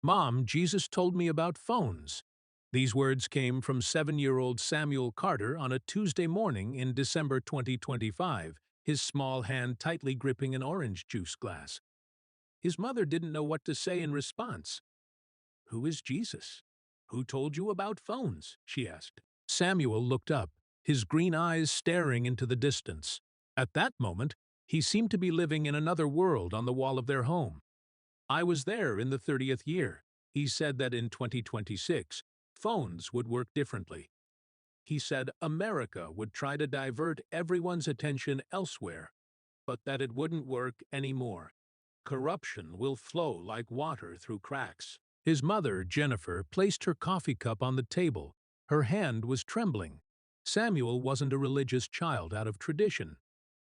Mom, Jesus told me about phones. These words came from 7-year-old Samuel Carter on a Tuesday morning in December 2025, his small hand tightly gripping an orange juice glass. His mother didn't know what to say in response. "Who is Jesus? Who told you about phones?" she asked. Samuel looked up, his green eyes staring into the distance. At that moment, he seemed to be living in another world on the wall of their home. "I was there in the 30th year. He said that in 2026, phones would work differently. He said America would try to divert everyone's attention elsewhere, but that it wouldn't work anymore. Corruption will flow like water through cracks." His mother, Jennifer, placed her coffee cup on the table. Her hand was trembling. Samuel wasn't a religious child out of tradition.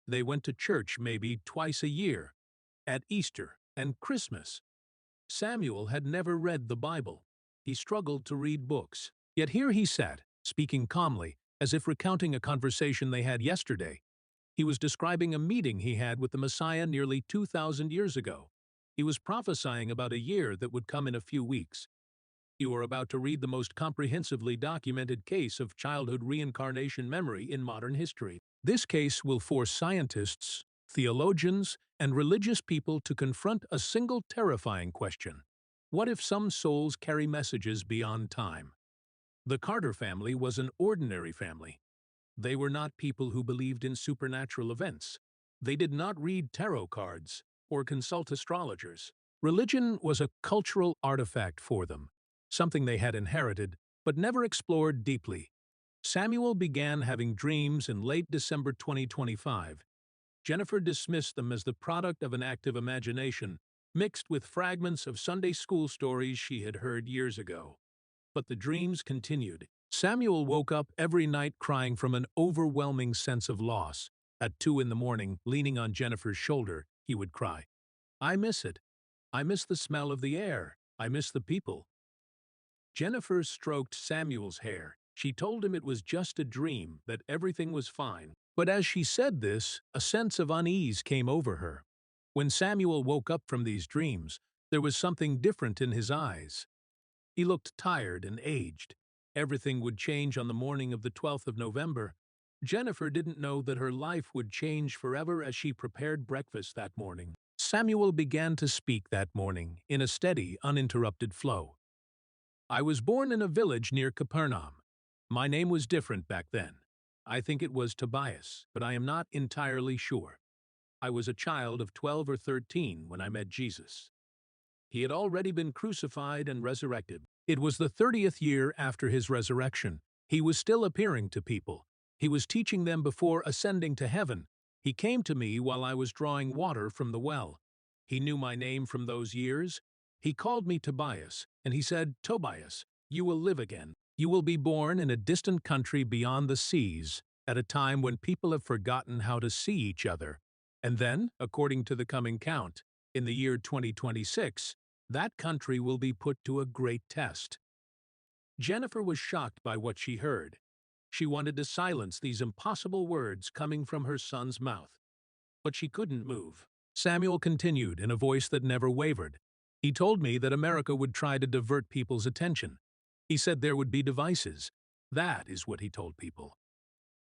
They went to church maybe twice a year, at Easter and Christmas. Samuel had never read the Bible. He struggled to read books. Yet here he sat, speaking calmly, as if recounting a conversation they had yesterday. He was describing a meeting he had with the Messiah nearly 2,000 years ago. He was prophesying about a year that would come in a few weeks. You are about to read the most comprehensively documented case of childhood reincarnation memory in modern history. This case will force scientists, theologians, and religious people to confront a single terrifying question. What if some souls carry messages beyond time? The Carter family was an ordinary family. They were not people who believed in supernatural events. They did not read tarot cards or consult astrologers. Religion was a cultural artifact for them, something they had inherited but never explored deeply. Samuel began having dreams in late December 2025. Jennifer dismissed them as the product of an active imagination, mixed with fragments of Sunday school stories she had heard years ago. But the dreams continued. Samuel woke up every night crying from an overwhelming sense of loss. At 2 in the morning, leaning on Jennifer's shoulder, he would cry, "I miss it. I miss the smell of the air. I miss the people." Jennifer stroked Samuel's hair. She told him it was just a dream, that everything was fine. But as she said this, a sense of unease came over her. When Samuel woke up from these dreams, there was something different in his eyes. He looked tired and aged. Everything would change on the morning of the 12th of November. Jennifer didn't know that her life would change forever as she prepared breakfast that morning. Samuel began to speak that morning in a steady, uninterrupted flow. "I was born in a village near Capernaum. My name was different back then. I think it was Tobias, but I am not entirely sure. I was a child of 12 or 13 when I met Jesus. He had already been crucified and resurrected. It was the 30th year after his resurrection. He was still appearing to people. He was teaching them before ascending to heaven. He came to me while I was drawing water from the well. He knew my name from those years. He called me Tobias, and he said, 'Tobias, you will live again. You will be born in a distant country beyond the seas, at a time when people have forgotten how to see each other. And then, according to the coming count, in the year 2026, that country will be put to a great test.'" Jennifer was shocked by what she heard. She wanted to silence these impossible words coming from her son's mouth. But she couldn't move. Samuel continued in a voice that never wavered. "He told me that America would try to divert people's attention. He said there would be devices. That is what he told people.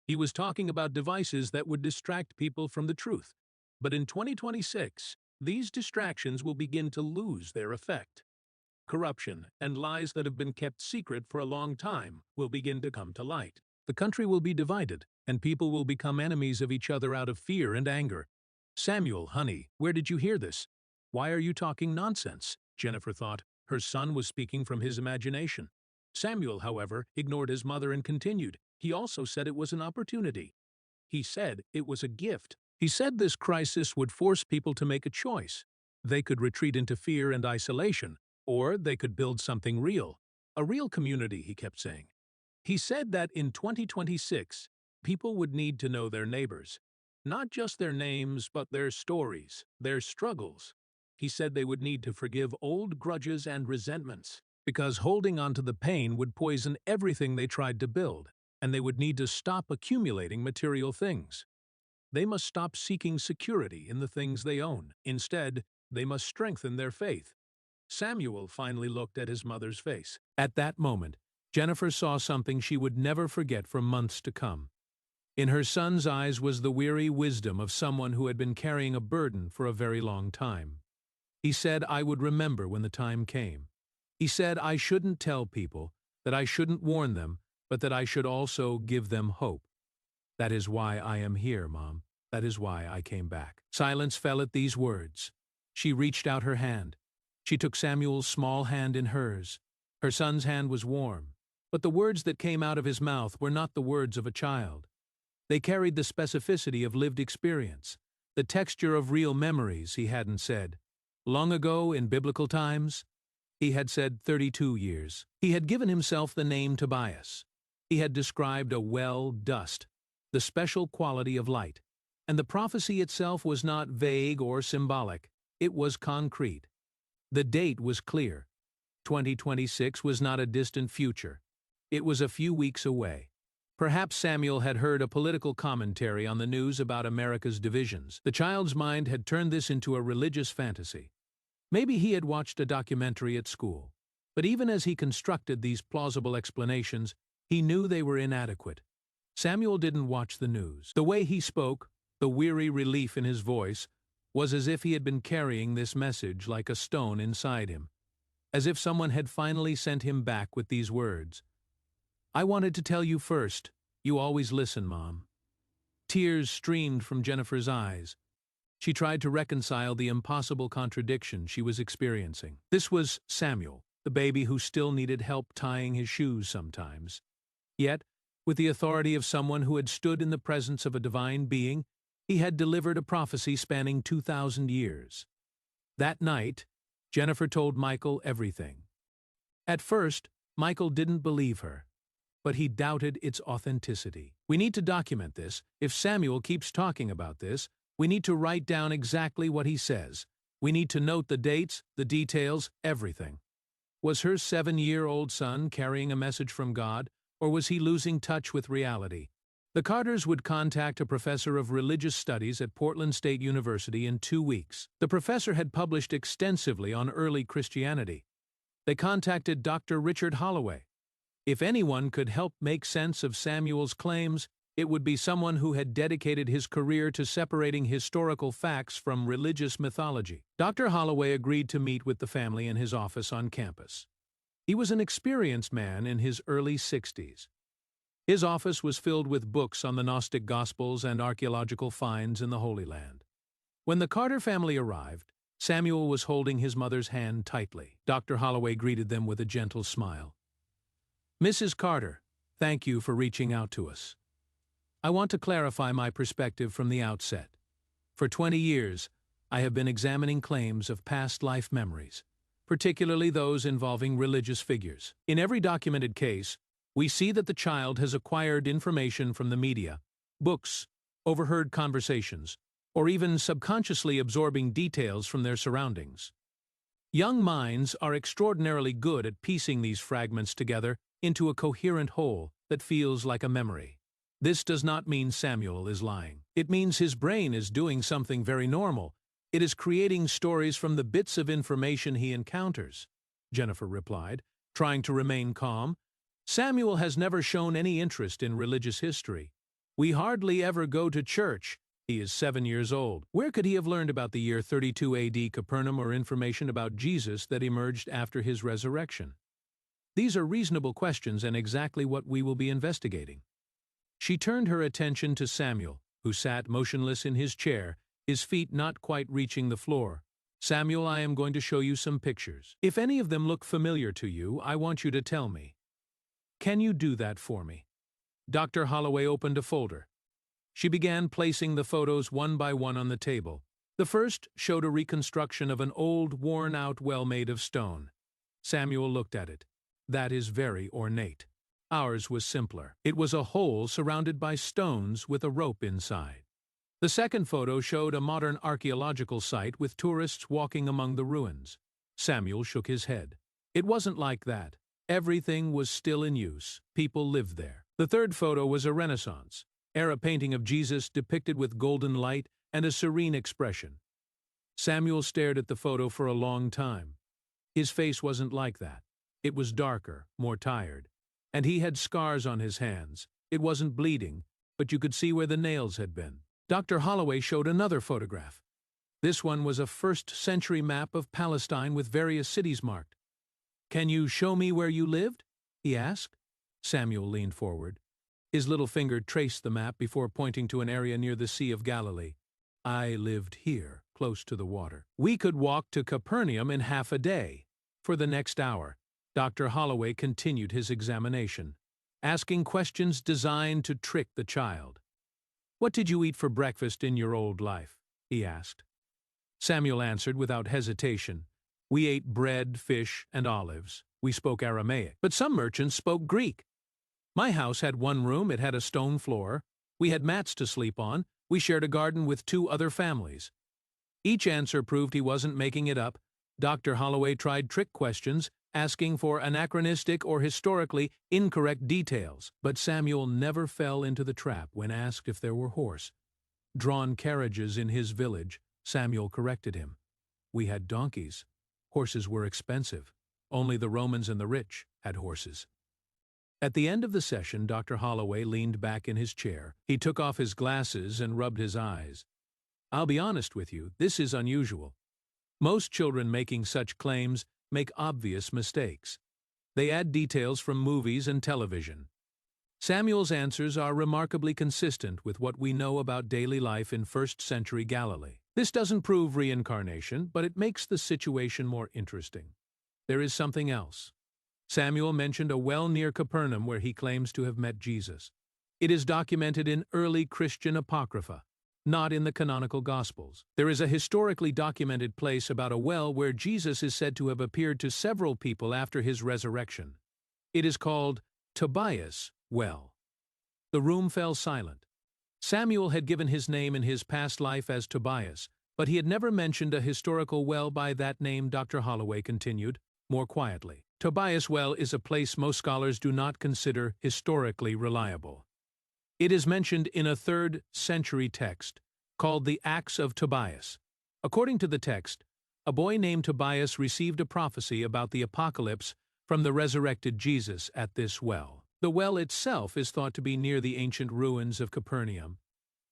He was talking about devices that would distract people from the truth. But in 2026, these distractions will begin to lose their effect. Corruption and lies that have been kept secret for a long time will begin to come to light. The country will be divided, and people will become enemies of each other out of fear and anger." "Samuel, honey, where did you hear this? Why are you talking nonsense?" Jennifer thought. Her son was speaking from his imagination. Samuel, however, ignored his mother and continued. He also said it was an opportunity. He said it was a gift. He said this crisis would force people to make a choice. They could retreat into fear and isolation, or they could build something real. A real community, he kept saying. He said that in 2026, people would need to know their neighbors. Not just their names, but their stories, their struggles. He said they would need to forgive old grudges and resentments, because holding on to the pain would poison everything they tried to build, and they would need to stop accumulating material things. They must stop seeking security in the things they own. Instead, they must strengthen their faith. Samuel finally looked at his mother's face. At that moment, Jennifer saw something she would never forget for months to come. In her son's eyes was the weary wisdom of someone who had been carrying a burden for a very long time. He said I would remember when the time came. He said I shouldn't tell people, that I shouldn't warn them, but that I should also give them hope. That is why I am here, Mom. That is why I came back. Silence fell at these words. She reached out her hand. She took Samuel's small hand in hers. Her son's hand was warm, but the words that came out of his mouth were not the words of a child. They carried the specificity of lived experience, the texture of real memories. He hadn't said, long ago in biblical times. He had said 32 years. He had given himself the name Tobias. He had described a well dust, the special quality of light. And the prophecy itself was not vague or symbolic. It was concrete. The date was clear. 2026 was not a distant future. It was a few weeks away. Perhaps Samuel had heard a political commentary on the news about America's divisions. The child's mind had turned this into a religious fantasy. Maybe he had watched a documentary at school. But even as he constructed these plausible explanations, he knew they were inadequate. Samuel didn't watch the news. The way he spoke, the weary relief in his voice, was as if he had been carrying this message like a stone inside him. As if someone had finally sent him back with these words. I wanted to tell you first. You always listen, Mom. Tears streamed from Jennifer's eyes. She tried to reconcile the impossible contradiction she was experiencing. This was Samuel, the baby who still needed help tying his shoes sometimes. Yet, with the authority of someone who had stood in the presence of a divine being, he had delivered a prophecy spanning 2,000 years. That night, Jennifer told Michael everything. At first, Michael didn't believe her, but he doubted its authenticity. We need to document this. If Samuel keeps talking about this, we need to write down exactly what he says. We need to note the dates, the details, everything. Was her 7-year-old son carrying a message from God, or was he losing touch with reality? The Carters would contact a professor of religious studies at Portland State University in 2 weeks. The professor had published extensively on early Christianity. They contacted Dr. Richard Holloway. If anyone could help make sense of Samuel's claims, it would be someone who had dedicated his career to separating historical facts from religious mythology. Dr. Holloway agreed to meet with the family in his office on campus. He was an experienced man in his early 60s. His office was filled with books on the Gnostic Gospels and archaeological finds in the Holy Land. When the Carter family arrived, Samuel was holding his mother's hand tightly. Dr. Holloway greeted them with a gentle smile. Mrs. Carter, thank you for reaching out to us. I want to clarify my perspective from the outset. For 20 years, I have been examining claims of past life memories, particularly those involving religious figures. In every documented case, we see that the child has acquired information from the media, books, overheard conversations, or even subconsciously absorbing details from their surroundings. Young minds are extraordinarily good at piecing these fragments together into a coherent whole that feels like a memory. This does not mean Samuel is lying. It means his brain is doing something very normal. It is creating stories from the bits of information he encounters, Jennifer replied, trying to remain calm. Samuel has never shown any interest in religious history. We hardly ever go to church. He is 7 years old. Where could he have learned about the year 32 AD Capernaum or information about Jesus that emerged after his resurrection? These are reasonable questions and exactly what we will be investigating. She turned her attention to Samuel, who sat motionless in his chair, his feet not quite reaching the floor. Samuel, I am going to show you some pictures. If any of them look familiar to you, I want you to tell me. Can you do that for me? Dr. Holloway opened a folder. She began placing the photos one by one on the table. The first showed a reconstruction of an old, worn-out well made of stone. Samuel looked at it. That is very ornate. Ours was simpler. It was a hole surrounded by stones with a rope inside. The second photo showed a modern archaeological site with tourists walking among the ruins. Samuel shook his head. It wasn't like that. Everything was still in use. People lived there. The third photo was a Renaissance-era painting of Jesus depicted with golden light and a serene expression. Samuel stared at the photo for a long time. His face wasn't like that. It was darker, more tired. And he had scars on his hands. It wasn't bleeding, but you could see where the nails had been. Dr. Holloway showed another photograph. This one was a first-century map of Palestine with various cities marked. "Can you show me where you lived?" he asked. Samuel leaned forward. His little finger traced the map before pointing to an area near the Sea of Galilee. "I lived here, close to the water. We could walk to Capernaum in half a day." For the next hour, Dr. Holloway continued his examination, asking questions designed to trick the child. "What did you eat for breakfast in your old life?" he asked. Samuel answered without hesitation. "We ate bread, fish, and olives. We spoke Aramaic, but some merchants spoke Greek. My house had one room, it had a stone floor. We had mats to sleep on. We shared a garden with 2 other families." Each answer proved he wasn't making it up. Dr. Holloway tried trick questions, asking for anachronistic or historically incorrect details, but Samuel never fell into the trap when asked if there were horse-drawn carriages in his village. Samuel corrected him. "We had donkeys. Horses were expensive. Only the Romans and the rich had horses." At the end of the session, Dr. Holloway leaned back in his chair. He took off his glasses and rubbed his eyes. "I'll be honest with you, this is unusual. Most children making such claims make obvious mistakes. They add details from movies and television. Samuel's answers are remarkably consistent with what we know about daily life in first-century Galilee. This doesn't prove reincarnation, but it makes the situation more interesting. There is something else. Samuel mentioned a well near Capernaum where he claims to have met Jesus. It is documented in early Christian apocrypha, not in the canonical Gospels. There is a historically documented place about a well where Jesus is said to have appeared to several people after his resurrection. It is called Tobias Well. The room fell silent. Samuel had given his name in his past life as Tobias, but he had never mentioned a historical well by that name. Dr. Holloway continued, more quietly. "Tobias Well is a place most scholars do not consider historically reliable. It is mentioned in a 3rd-century text called the Acts of Tobias. According to the text, a boy named Tobias received a prophecy about the apocalypse from the resurrected Jesus at this well. The well itself is thought to be near the ancient ruins of Capernaum.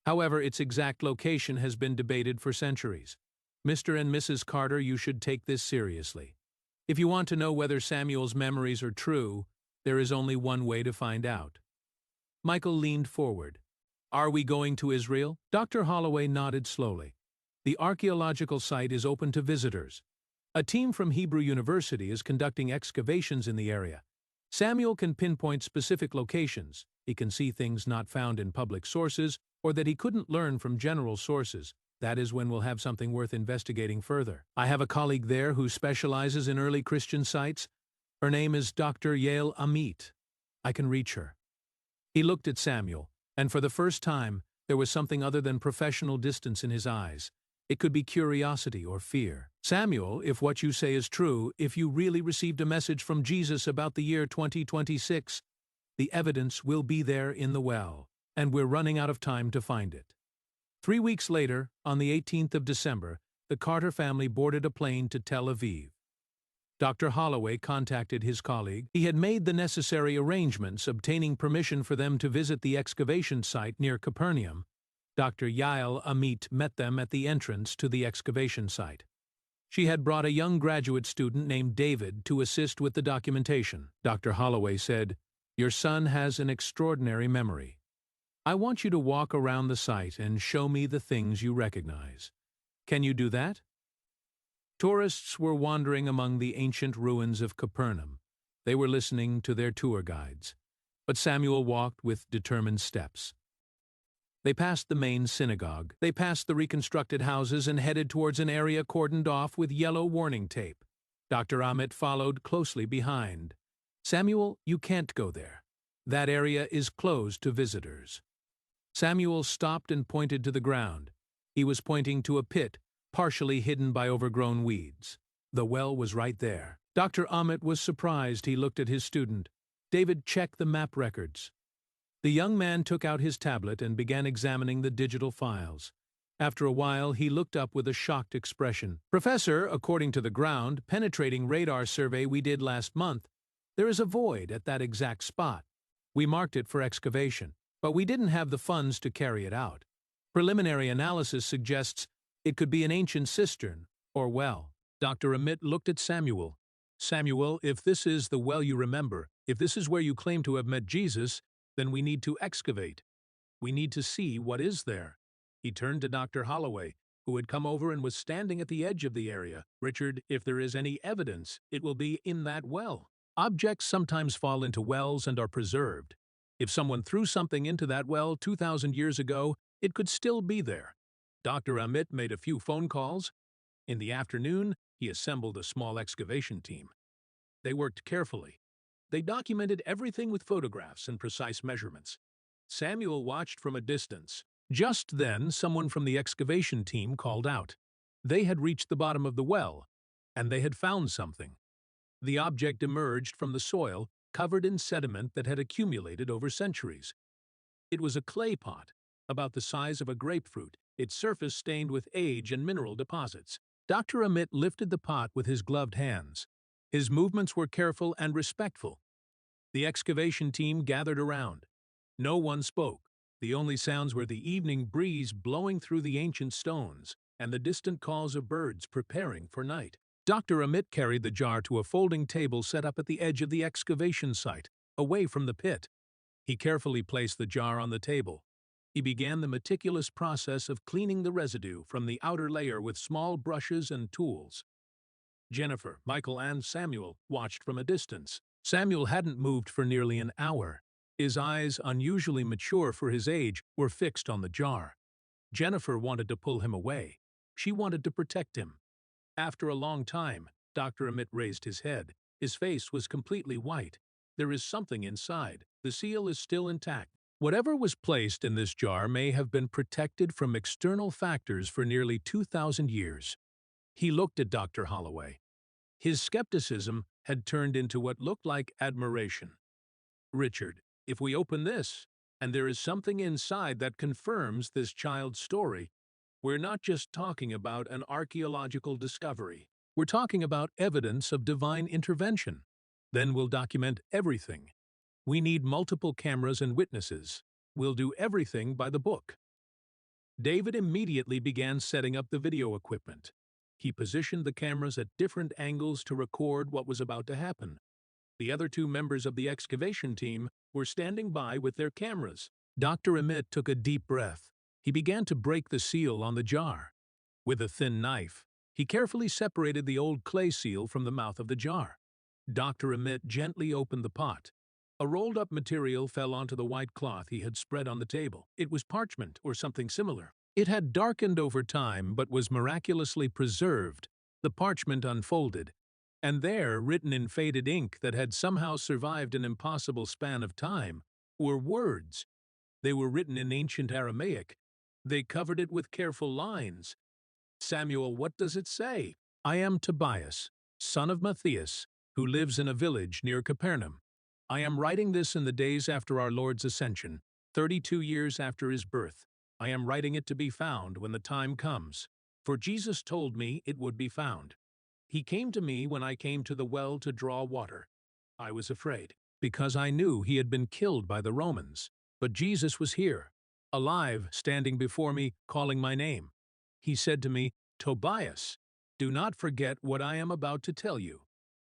However, its exact location has been debated for centuries. Mr. and Mrs. Carter, you should take this seriously. If you want to know whether Samuel's memories are true, there is only one way to find out." Michael leaned forward. "Are we going to Israel?" Dr. Holloway nodded slowly. "The archaeological site is open to visitors. A team from Hebrew University is conducting excavations in the area. Samuel can pinpoint specific locations. He can see things not found in public sources or that he couldn't learn from general sources. That is when we'll have something worth investigating further. I have a colleague there who specializes in early Christian sites. Her name is Dr. Yael Amit. I can reach her." He looked at Samuel, and for the first time, there was something other than professional distance in his eyes. It could be curiosity or fear. "Samuel, if what you say is true, if you really received a message from Jesus about the year 2026, the evidence will be there in the well, and we're running out of time to find it." 3 weeks later, on the 18th of December, the Carter family boarded a plane to Tel Aviv. Dr. Holloway contacted his colleague. He had made the necessary arrangements, obtaining permission for them to visit the excavation site near Capernaum. Dr. Yael Amit met them at the entrance to the excavation site. She had brought a young graduate student named David to assist with the documentation. Dr. Holloway said, "Your son has an extraordinary memory. I want you to walk around the site and show me the things you recognize. Can you do that?" Tourists were wandering among the ancient ruins of Capernaum. They were listening to their tour guides. But Samuel walked with determined steps. They passed the main synagogue. They passed the reconstructed houses and headed towards an area cordoned off with yellow warning tape. Dr. Amit followed closely behind. "Samuel, you can't go there. That area is closed to visitors." Samuel stopped and pointed to the ground. He was pointing to a pit, partially hidden by overgrown weeds. The well was right there. Dr. Amit was surprised. He looked at his student. "David, check the map records." The young man took out his tablet and began examining the digital files. After a while, he looked up with a shocked expression. Professor, according to the ground-penetrating radar survey we did last month, there is a void at that exact spot. We marked it for excavation, but we didn't have the funds to carry it out. Preliminary analysis suggests it could be an ancient cistern or well. Dr. Amit looked at Samuel. Samuel, if this is the well you remember, if this is where you claim to have met Jesus, then we need to excavate. We need to see what is there. He turned to Dr. Holloway, who had come over and was standing at the edge of the area. Richard, if there is any evidence, it will be in that well. Objects sometimes fall into wells and are preserved. If someone threw something into that well 2,000 years ago, it could still be there. Dr. Amit made a few phone calls. In the afternoon, he assembled a small excavation team. They worked carefully. They documented everything with photographs and precise measurements. Samuel watched from a distance. Just then, someone from the excavation team called out. They had reached the bottom of the well, and they had found something. The object emerged from the soil, covered in sediment that had accumulated over centuries. It was a clay pot, about the size of a grapefruit, its surface stained with age and mineral deposits. Dr. Amit lifted the pot with his gloved hands. His movements were careful and respectful. The excavation team gathered around. No one spoke. The only sounds were the evening breeze blowing through the ancient stones and the distant calls of birds preparing for night. Dr. Amit carried the jar to a folding table set up at the edge of the excavation site, away from the pit. He carefully placed the jar on the table. He began the meticulous process of cleaning the residue from the outer layer with small brushes and tools. Jennifer, Michael, and Samuel watched from a distance. Samuel hadn't moved for nearly an hour. His eyes, unusually mature for his age, were fixed on the jar. Jennifer wanted to pull him away. She wanted to protect him. After a long time, Dr. Amit raised his head. His face was completely white. There is something inside. The seal is still intact. Whatever was placed in this jar may have been protected from external factors for nearly 2,000 years. He looked at Dr. Holloway. His skepticism had turned into what looked like admiration. Richard, if we open this, and there is something inside that confirms this child's story, we're not just talking about an archaeological discovery. We're talking about evidence of divine intervention. Then we'll document everything. We need multiple cameras and witnesses. We'll do everything by the book. David immediately began setting up the video equipment. He positioned the cameras at different angles to record what was about to happen. The other two members of the excavation team were standing by with their cameras. Dr. Amit took a deep breath. He began to break the seal on the jar. With a thin knife, he carefully separated the old clay seal from the mouth of the jar. Dr. Amit gently opened the pot. A rolled-up material fell onto the white cloth he had spread on the table. It was parchment or something similar. It had darkened over time but was miraculously preserved. The parchment unfolded, and there, written in faded ink that had somehow survived an impossible span of time, were words. They were written in ancient Aramaic. They covered it with careful lines. Samuel, what does it say? I am Tobias, son of Matthias, who lives in a village near Capernaum. I am writing this in the days after our Lord's ascension, 32 years after his birth. I am writing it to be found when the time comes. For Jesus told me it would be found. He came to me when I came to the well to draw water. I was afraid, because I knew he had been killed by the Romans. But Jesus was here, alive, standing before me, calling my name. He said to me, Tobias, do not forget what I am about to tell you.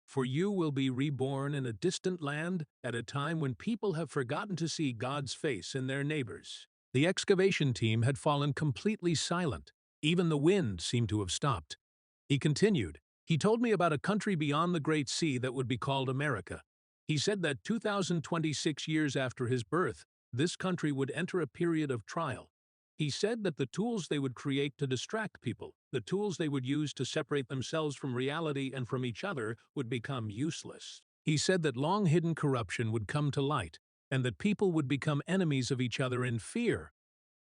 For you will be reborn in a distant land at a time when people have forgotten to see God's face in their neighbors. The excavation team had fallen completely silent. Even the wind seemed to have stopped. He continued. He told me about a country beyond the Great Sea that would be called America. He said that 2026 years after his birth, this country would enter a period of trial. He said that the tools they would create to distract people, the tools they would use to separate themselves from reality and from each other, would become useless. He said that long-hidden corruption would come to light, and that people would become enemies of each other in fear.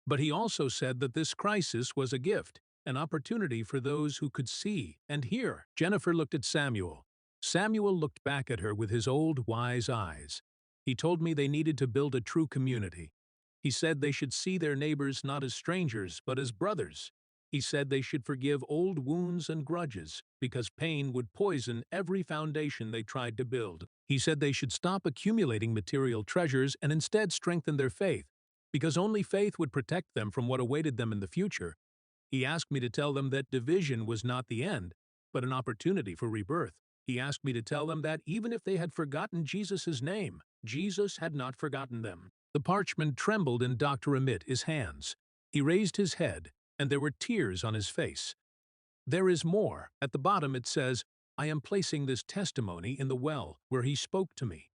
But he also said that this crisis was a gift, an opportunity for those who could see and hear. Jennifer looked at Samuel. Samuel looked back at her with his old, wise eyes. He told me they needed to build a true community. He said they should see their neighbors not as strangers, but as brothers. He said they should forgive old wounds and grudges, because pain would poison every foundation they tried to build. He said they should stop accumulating material treasures and instead strengthen their faith, because only faith would protect them from what awaited them in the future. He asked me to tell them that division was not the end, but an opportunity for rebirth. He asked me to tell them that even if they had forgotten Jesus' name, Jesus had not forgotten them. The parchment trembled in Dr. Amit's hands. He raised his head, and there were tears on his face. There is more. At the bottom it says, I am placing this testimony in the well where he spoke to me,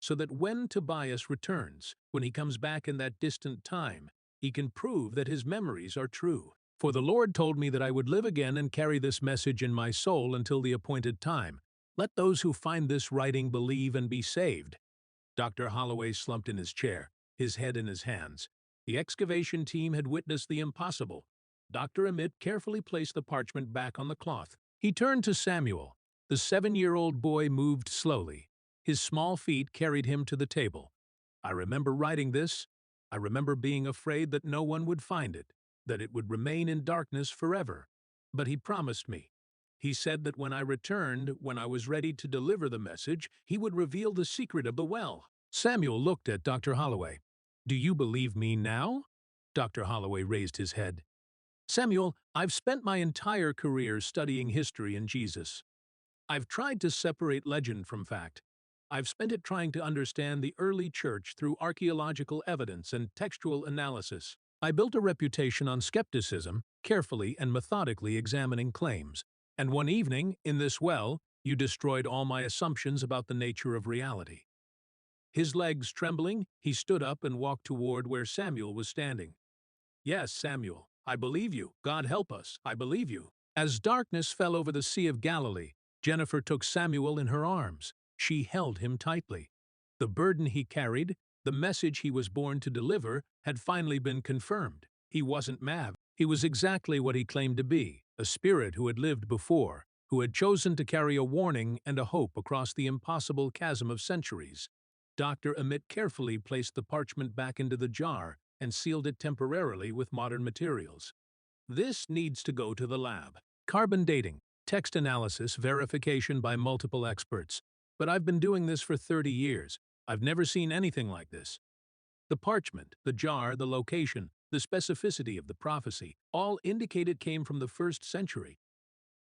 so that when Tobias returns, when he comes back in that distant time, he can prove that his memories are true. For the Lord told me that I would live again and carry this message in my soul until the appointed time. Let those who find this writing believe and be saved. Dr. Holloway slumped in his chair, his head in his hands. The excavation team had witnessed the impossible. Dr. Amit carefully placed the parchment back on the cloth. He turned to Samuel. The 7-year-old boy moved slowly. His small feet carried him to the table. I remember writing this. I remember being afraid that no one would find it, that it would remain in darkness forever. But he promised me. He said that when I returned, when I was ready to deliver the message, he would reveal the secret of the well. Samuel looked at Dr. Holloway. Do you believe me now? Dr. Holloway raised his head. Samuel, I've spent my entire career studying history and Jesus. I've tried to separate legend from fact. I've spent it trying to understand the early church through archaeological evidence and textual analysis. I built a reputation on skepticism, carefully and methodically examining claims. And one evening, in this well, you destroyed all my assumptions about the nature of reality. His legs trembling, he stood up and walked toward where Samuel was standing. Yes, Samuel, I believe you. God help us, I believe you. As darkness fell over the Sea of Galilee, Jennifer took Samuel in her arms. She held him tightly. The burden he carried, the message he was born to deliver, had finally been confirmed. He wasn't mad. He was exactly what he claimed to be, a spirit who had lived before, who had chosen to carry a warning and a hope across the impossible chasm of centuries. Dr. Amit carefully placed the parchment back into the jar and sealed it temporarily with modern materials. This needs to go to the lab. Carbon dating, text analysis, verification by multiple experts. But I've been doing this for 30 years. I've never seen anything like this. The parchment, the jar, the location, the specificity of the prophecy, all indicate it came from the 1st century.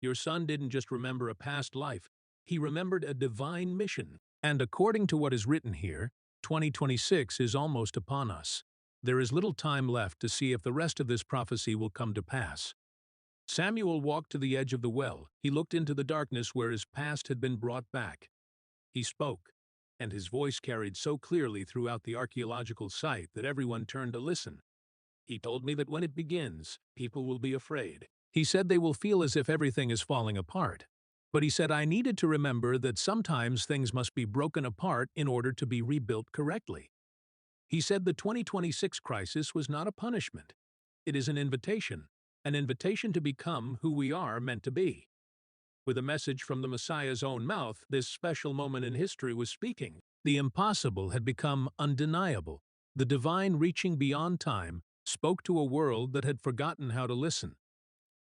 Your son didn't just remember a past life, he remembered a divine mission. And according to what is written here, 2026 is almost upon us. There is little time left to see if the rest of this prophecy will come to pass. Samuel walked to the edge of the well. He looked into the darkness where his past had been brought back. He spoke, and his voice carried so clearly throughout the archaeological site that everyone turned to listen. He told me that when it begins, people will be afraid. He said they will feel as if everything is falling apart. But he said I needed to remember that sometimes things must be broken apart in order to be rebuilt correctly. He said the 2026 crisis was not a punishment. It is an invitation to become who we are meant to be. With a message from the Messiah's own mouth, this special moment in history was speaking. The impossible had become undeniable. The divine, reaching beyond time, spoke to a world that had forgotten how to listen.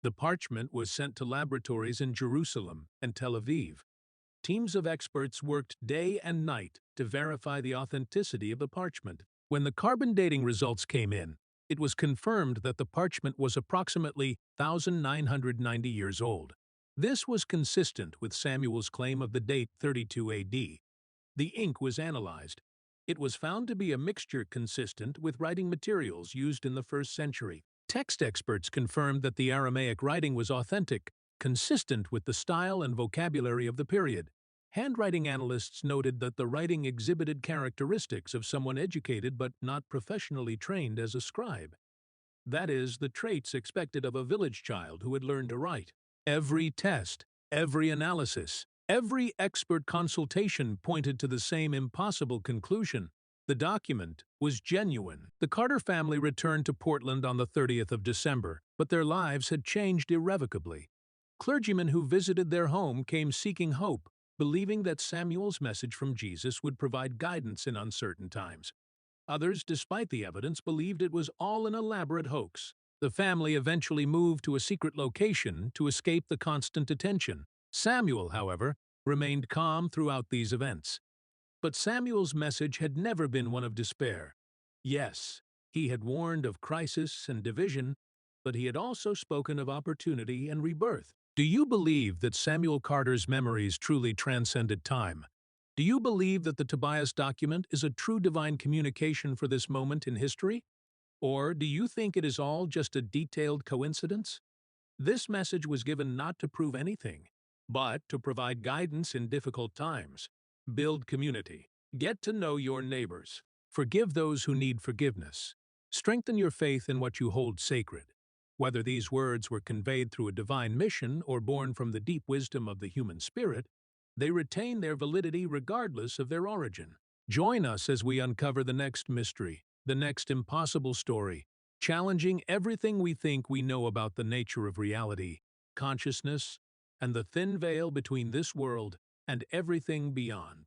The parchment was sent to laboratories in Jerusalem and Tel Aviv. Teams of experts worked day and night to verify the authenticity of the parchment. When the carbon dating results came in, it was confirmed that the parchment was approximately 1,990 years old. This was consistent with Samuel's claim of the date 32 AD. The ink was analyzed. It was found to be a mixture consistent with writing materials used in the 1st century. Text experts confirmed that the Aramaic writing was authentic, consistent with the style and vocabulary of the period. Handwriting analysts noted that the writing exhibited characteristics of someone educated but not professionally trained as a scribe. That is, the traits expected of a village child who had learned to write. Every test, every analysis, every expert consultation pointed to the same impossible conclusion. The document was genuine. The Carter family returned to Portland on the 30th of December, but their lives had changed irrevocably. Clergymen who visited their home came seeking hope, believing that Samuel's message from Jesus would provide guidance in uncertain times. Others, despite the evidence, believed it was all an elaborate hoax. The family eventually moved to a secret location to escape the constant attention. Samuel, however, remained calm throughout these events. But Samuel's message had never been one of despair. Yes, he had warned of crisis and division, but he had also spoken of opportunity and rebirth. Do you believe that Samuel Carter's memories truly transcended time? Do you believe that the Tobias document is a true divine communication for this moment in history? Or do you think it is all just a detailed coincidence? This message was given not to prove anything, but to provide guidance in difficult times. Build community. Get to know your neighbors. Forgive those who need forgiveness. Strengthen your faith in what you hold sacred. Whether these words were conveyed through a divine mission or born from the deep wisdom of the human spirit, they retain their validity regardless of their origin. Join us as we uncover the next mystery, the next impossible story, challenging everything we think we know about the nature of reality, consciousness, and the thin veil between this world and everything beyond.